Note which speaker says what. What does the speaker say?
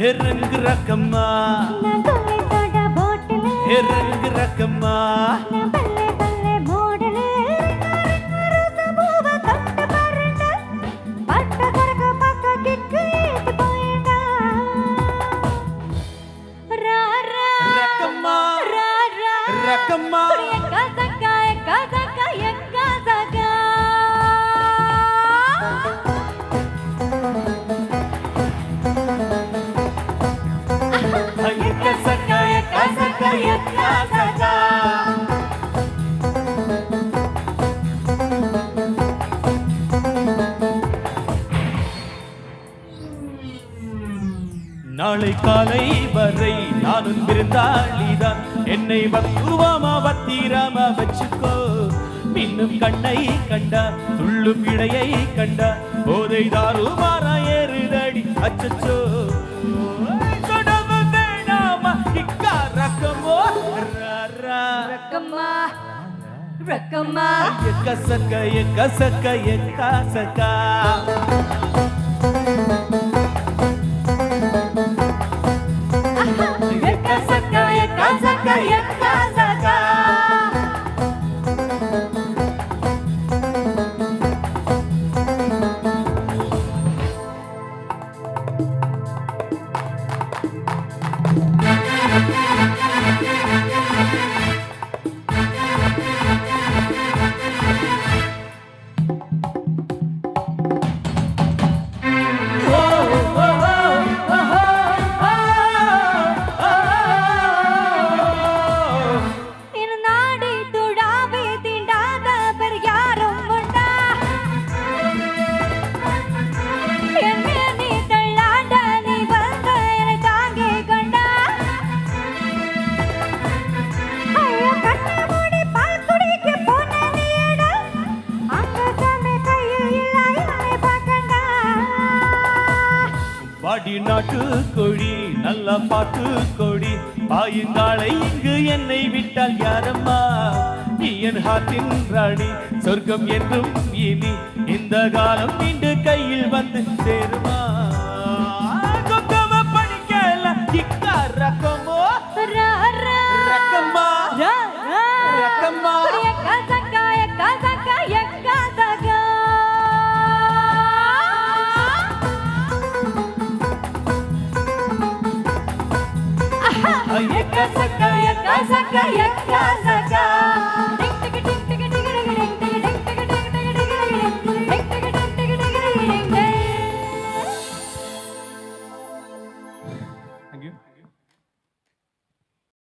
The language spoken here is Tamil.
Speaker 1: रंग रकम्मा रंग रकम्मा रकम्मा நாளை காலை வரை நானும் விருந்தாளிதான் என்னை பக்குவமா பத்திரமா வச்சுக்கோ இன்னும் கண்ணை கண்டா துள்ளும் இடையை கண்டா போதை தாருமாறா ஏறுதடி அச்சச்சோ வேணாமா இக்கா ரக்கமோ ரக்கம்மா ரக்கம்மா எக்கசக்க எக்கசக்க எக்காசக்கா பாடி நாட்டு கொடி நல்ல பாட்டு கொடி பாயுங்காலை இங்கு என்னை விட்டால் யாரம்மா நீ என் ஹாத்தின் ராணி சொர்க்கம் என்றும் இனி இந்த காலம் மீண்டு கையில் வந்து சேருமா கொக்கம படிக்கல இக்கா ரக்கமோ ரக்கம்மா ரக்கம்மா Yaka saka